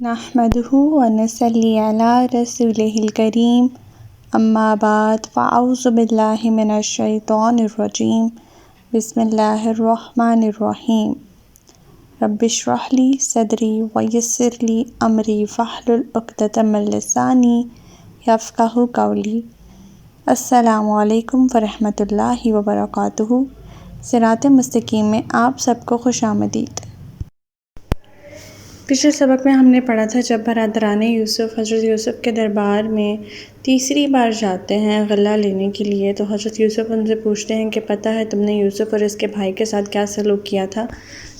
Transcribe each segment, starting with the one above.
نحمده ونصلي على رسوله الكريم اما بعد فاعوذ باللہ من الشیطان الرجیم بسم اللہ الرحمن الرحیم رب اشرح لی صدری ویسر لی امری واحلل عقدۃ من لسانی یفقہوا قولی۔ السلام علیکم ورحمۃ اللہ وبرکاتہ۔ صراط مستقیم میں آپ سب کو خوش آمدید۔ پچھلے سبق میں ہم نے پڑھا تھا جب برادران یوسف حضرت یوسف کے دربار میں تیسری بار جاتے ہیں غلہ لینے کے لیے، تو حضرت یوسف ان سے پوچھتے ہیں کہ پتہ ہے تم نے یوسف اور اس کے بھائی کے ساتھ کیا سلوک کیا تھا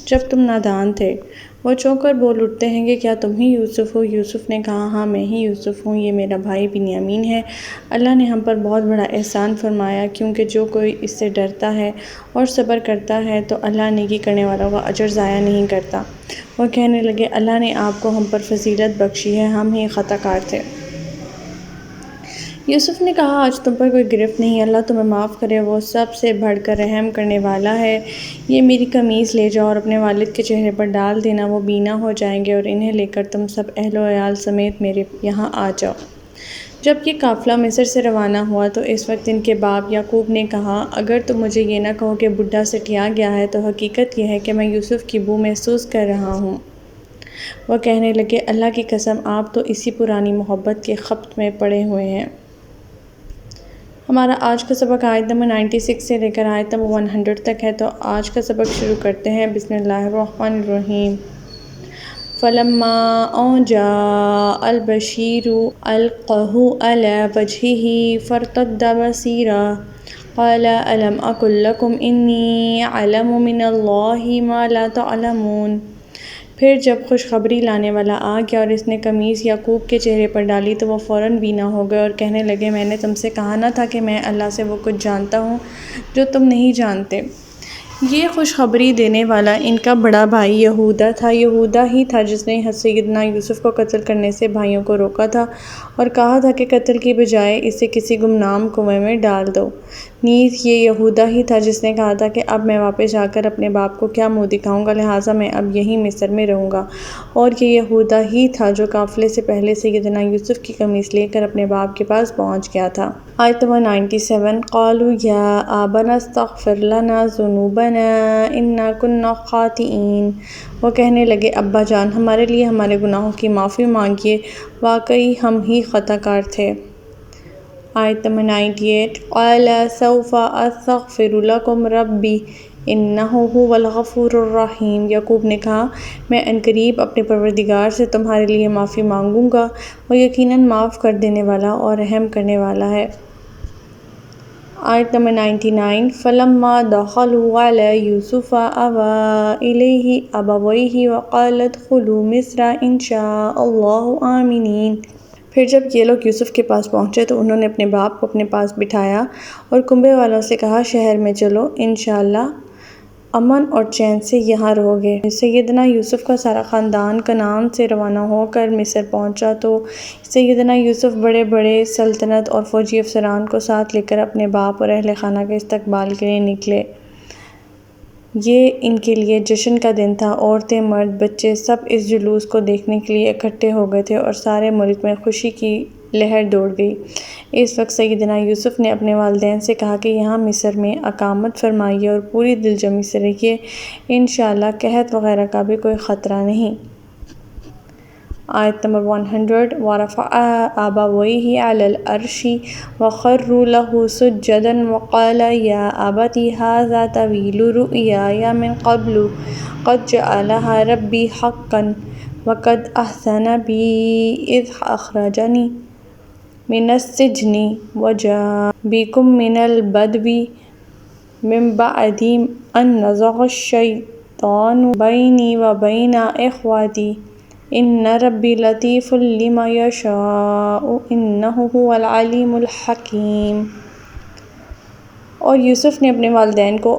جب تم نادان تھے؟ وہ چونک کر بول اٹھتے ہیں کہ کیا تم ہی یوسف ہو؟ یوسف نے کہا ہاں میں ہی یوسف ہوں، یہ میرا بھائی بنیامین ہے۔ اللہ نے ہم پر بہت بڑا احسان فرمایا، کیونکہ جو کوئی اس سے ڈرتا ہے اور صبر کرتا ہے تو اللہ نیکی کرنے والوں کا اجر ضائع نہیں کرتا۔ وہ کہنے لگے اللہ نے آپ کو ہم پر فضیلت بخشی ہے، ہم ہی خطا کار تھے۔ یوسف نے کہا آج تم پر کوئی گرفت نہیں، اللہ تمہیں معاف کرے، وہ سب سے بڑھ کر رحم کرنے والا ہے۔ یہ میری قمیص لے جاؤ اور اپنے والد کے چہرے پر ڈال دینا، وہ بینا ہو جائیں گے، اور انہیں لے کر تم سب اہل و عیال سمیت میرے یہاں آ جاؤ۔ جب یہ قافلہ مصر سے روانہ ہوا تو اس وقت ان کے باپ یعقوب نے کہا اگر تم مجھے یہ نہ کہو کہ بڈھا سٹیا گیا ہے تو حقیقت یہ ہے کہ میں یوسف کی بو محسوس کر رہا ہوں۔ وہ کہنے لگے اللہ کی قسم آپ تو اسی پرانی محبت کے خبط میں پڑے ہوئے ہیں۔ ہمارا آج کا سبق آیت نمبر 96 سے لے کر آیت نمبر 100 تک ہے، تو آج کا سبق شروع کرتے ہیں۔ بسم اللہ الرحمن الرحیم۔ فَلَمَّا أَن جَاءَ الْبَشِيرُ أَلْقَاهُ عَلَى وَجْهِهِ فَارْتَدَّ بَصِيرًا قَالَ أَلَمْ أَقُل لَّكُمْ إِنِّي أَعْلَمُ مِنَ اللَّهِ مَا لَا تَعْلَمُونَ۔ پھر جب خوشخبری لانے والا آ گیا اور اس نے قمیص یعقوب کے چہرے پر ڈالی تو وہ فوراً بینا ہو گئے اور کہنے لگے میں نے تم سے کہا نہ تھا کہ میں اللہ سے وہ کچھ جانتا ہوں جو تم نہیں جانتے۔ یہ خوشخبری دینے والا ان کا بڑا بھائی یہودا تھا۔ یہودا ہی تھا جس نے سیدنا یوسف کو قتل کرنے سے بھائیوں کو روکا تھا اور کہا تھا کہ قتل کی بجائے اسے کسی گمنام کنویں میں ڈال دو۔ نیز یہ یہودا ہی تھا جس نے کہا تھا کہ اب میں واپس جا کر اپنے باپ کو کیا منہ دکھاؤں گا، لہٰذا میں اب یہیں مصر میں رہوں گا۔ اور یہ یہودا ہی تھا جو قافلے سے پہلے سیدنا یوسف کی قمیص لے کر اپنے باپ کے پاس پہنچ گیا تھا۔ آیت نمبر 97 قالوا یا ابانا استغفر لنا ذنوبنا انا كنا خاطئین۔ وہ کہنے لگے ابا جان ہمارے لیے ہمارے گناہوں کی معافی مانگیے، واقعی ہم ہی خطا کار تھے۔ آیت نمبر 98 قال سوف استغفر لكم ربی انہ هو الغفور الرحیم۔ یعقوب نے کہا میں عنقریب اپنے پروردگار سے تمہارے لیے معافی مانگوں گا، وہ یقیناً معاف کر دینے والا اور رحم کرنے والا ہے۔ آیت نمبر 99 فلما دخلوا علی یوسف آوی الیہ ابویہ وقال ادخلوا مصر ان شاء اللہ آمنین۔ پھر جب یہ لوگ یوسف کے پاس پہنچے تو انہوں نے اپنے باپ کو اپنے پاس بٹھایا اور کنبے والوں سے کہا شہر میں چلو، انشاءاللہ امن اور چین سے یہاں رہو گے۔ سیدنا یوسف کا سارا خاندان کنعان سے روانہ ہو کر مصر پہنچا تو سیدنا یوسف بڑے بڑے سلطنت اور فوجی افسران کو ساتھ لے کر اپنے باپ اور اہل خانہ کے استقبال کے لیے نکلے۔ یہ ان کے لیے جشن کا دن تھا، عورتیں مرد بچے سب اس جلوس کو دیکھنے کے لیے اکٹھے ہو گئے تھے اور سارے ملک میں خوشی کی لہر دوڑ گئی۔ اس وقت سیدنا یوسف نے اپنے والدین سے کہا کہ یہاں مصر میں اقامت فرمائیے اور پوری دل جمعی سے رہیے، انشاءاللہ قحط وغیرہ کا بھی کوئی خطرہ نہیں۔ آیت نمبر 100 وَرَفَعَ أَبَوَيْهِ عَلَى الْعَرْشِ وَخَرُّوا لَهُ سُجَّدًا وَقَالَ يَا أَبَتِ هَٰذَا تَأْوِيلُ رُؤْيَايَ مِن قَبْلُ قَدْ جَعَلَهَا رَبِّي حَقًّا وَقَدْ أَحْسَنَ بِي إِذْ أَخْرَجَنِي مِنَ السِّجْنِ وَجَاءَ بِكُم مِّنَ الْبَدْوِ مِن بَعْدِ أَن نَزَغَ الشَّيْطَانُ بَيْنِي وَبَيْنَ إِخْوَتِي إِنَّ رَبِّي لَطِیفٌ لِمَا یَشَاءُ إِنَّهُ هُوَ الْعَلِیمُ الْحَکِیم۔ اور یوسف نے اپنے والدین کو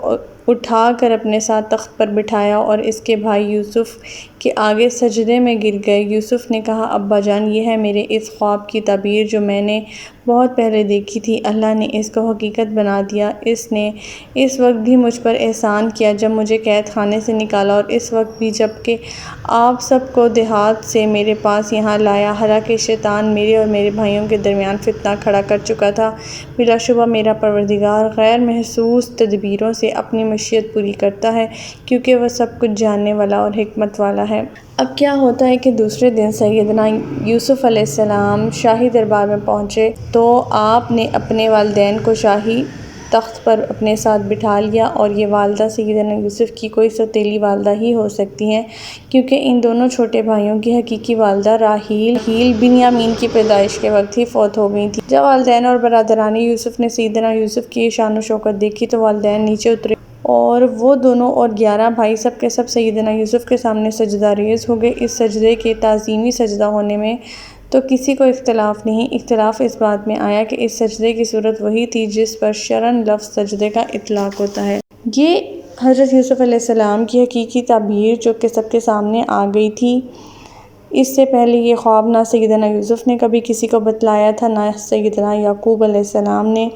اٹھا کر اپنے ساتھ تخت پر بٹھایا اور اس کے بھائی یوسف کے آگے سجدے میں گر گئے۔ یوسف نے کہا، ابا جان، یہ ہے میرے اس خواب کی تعبیر جو میں نے بہت پہلے دیکھی تھی۔ اللہ نے اس کو حقیقت بنا دیا۔ اس نے اس وقت بھی مجھ پر احسان کیا جب مجھے قید خانے سے نکالا، اور اس وقت بھی جب کہ آپ سب کو دیہات سے میرے پاس یہاں لایا۔ حالانکہ شیطان میرے اور میرے بھائیوں کے درمیان فتنہ کھڑا کر چکا تھا، بلا شبہ میرا پروردگار غیر محسوس تدبیروں سے اپنی مشیت پوری کرتا ہے، کیونکہ وہ سب کچھ جاننے والا اور حکمت والا ہے۔ اب کیا ہوتا ہے کہ دوسرے دن سیدنا یوسف علیہ السلام شاہی دربار میں پہنچے تو آپ نے اپنے والدین کو شاہی تخت پر اپنے ساتھ بٹھا لیا، اور یہ والدہ سیدنا یوسف کی کوئی سوتیلی والدہ ہی ہو سکتی ہیں، کیونکہ ان دونوں چھوٹے بھائیوں کی حقیقی والدہ راحیل بنیامین کی پیدائش کے وقت ہی فوت ہو گئی تھیں۔ جب والدین اور برادران یوسف نے سیدنا یوسف کی شان و شوکت دیکھی تو والدین نیچے اترے اور وہ دونوں اور 11 بھائی سب کے سب سیدنا یوسف کے سامنے سجدہ ریز ہو گئے۔ اس سجدے کے تعظیمی سجدہ ہونے میں تو کسی کو اختلاف نہیں، اختلاف اس بات میں آیا کہ اس سجدے کی صورت وہی تھی جس پر شرعاً لفظ سجدے کا اطلاق ہوتا ہے۔ یہ حضرت یوسف علیہ السلام کی حقیقی تعبیر جو کہ سب کے سامنے آ گئی تھی۔ اس سے پہلے یہ خواب نہ سیدنا یوسف نے کبھی کسی کو بتلایا تھا، نہ سیدنا یعقوب علیہ السلام نے۔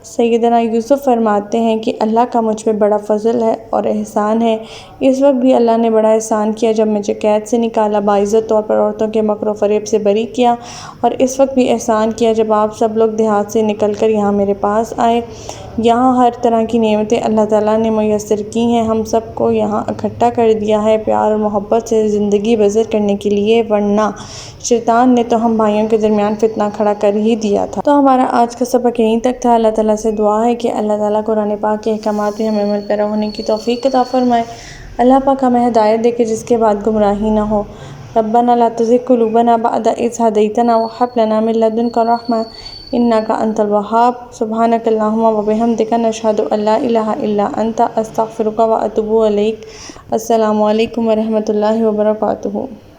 سیدنا یوسف فرماتے ہیں کہ اللہ کا مجھ پہ بڑا فضل ہے اور احسان ہے۔ اس وقت بھی اللہ نے بڑا احسان کیا جب مجھے قید سے نکالا، باعزت طور پر عورتوں کے مکر و فریب سے بری کیا، اور اس وقت بھی احسان کیا جب آپ سب لوگ دیہات سے نکل کر یہاں میرے پاس آئے۔ یہاں ہر طرح کی نعمتیں اللہ تعالیٰ نے میسر کی ہیں، ہم سب کو یہاں اکٹھا کر دیا ہے پیار اور محبت سے زندگی بسر کرنے کے لیے، ورنہ شیطان نے تو ہم بھائیوں کے درمیان فتنہ کھڑا کر ہی دیا تھا۔ تو ہمارا آج کا سبق یہیں تک تھا۔ اللہ تعالیٰ سے دعا ہے کہ اللہ تعالیٰ قرآن پاک کے احکامات پہ ہمیں عمل پیرا ہونے کی توفیق عطا فرمائے۔ اللہ پاک ہمیں ہدایت دے کہ جس کے بعد گمراہی نہ ہو۔ ربنا لا تزغ قلوبنا بعد إذ هديتنا وهب لنا من لدنك رحمة إنك أنت الوهاب سبحانك اللهم وبحمدك نشهد أن لا إله إلا أنت أستغفرك وأتوب إليك۔ السلام علیکم ورحمۃ اللہ وبرکاتہ۔